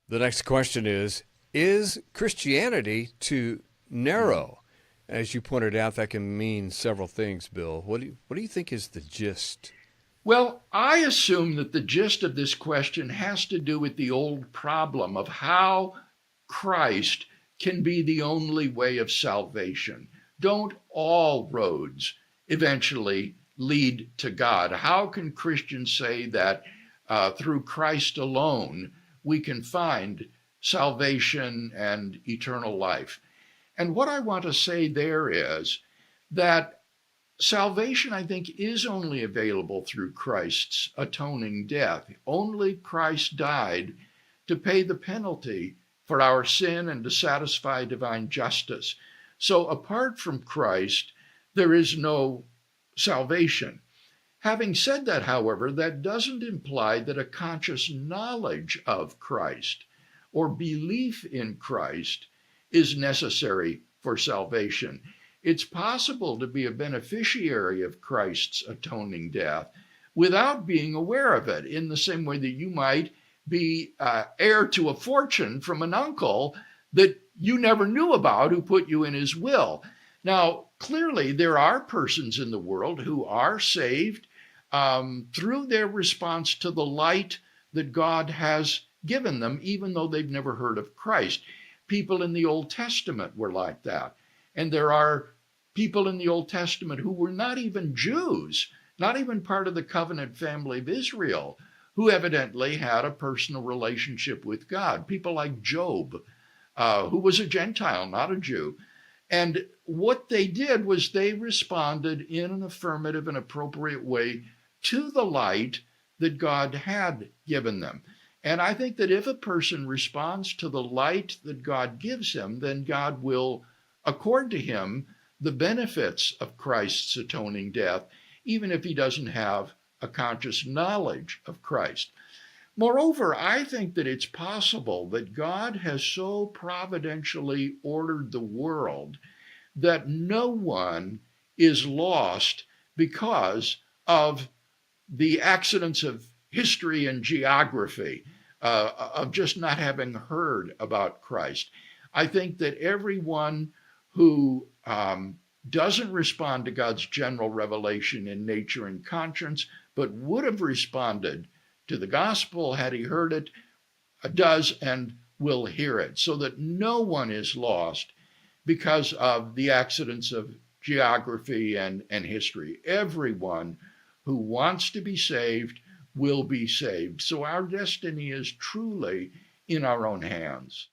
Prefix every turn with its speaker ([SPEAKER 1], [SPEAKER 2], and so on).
[SPEAKER 1] The next question is Christianity too narrow? As you pointed out, that can mean several things, Bill. What do you think is the gist?
[SPEAKER 2] Well, I assume that the gist of this question has to do with the old problem of how Christ can be the only way of salvation. Don't all roads eventually lead to God? How can Christians say that through Christ alone we can find salvation and eternal life? And what I want to say there is that salvation, I think, is only available through Christ's atoning death. Only Christ died to pay the penalty for our sin and to satisfy divine justice. So, apart from Christ, there is no salvation. Having said that, however, that doesn't imply that a conscious knowledge of Christ or belief in Christ is necessary for salvation. It's possible to be a beneficiary of Christ's atoning death without being aware of it, in the same way that you might be heir to a fortune from an uncle that you never knew about who put you in his will. Now, clearly, there are persons in the world who are saved through their response to the light that God has given them, even though they've never heard of Christ. People in the Old Testament were like that. And there are people in the Old Testament who were not even Jews, not even part of the covenant family of Israel, who evidently had a personal relationship with God. People like Job, who was a Gentile, not a Jew. And what they did was they responded in an affirmative and appropriate way to the light that God had given them. And I think that if a person responds to the light that God gives him, then God will accord to him the benefits of Christ's atoning death, even if he doesn't have a conscious knowledge of Christ. Moreover, I think that it's possible that God has so providentially ordered the world that no one is lost because of the accidents of history and geography, of just not having heard about Christ. I think that everyone who doesn't respond to God's general revelation in nature and conscience, but would have responded to the gospel had he heard it, does and will hear it, so that no one is lost because of the accidents of geography and history. Everyone who wants to be saved will be saved. So our destiny is truly in our own hands.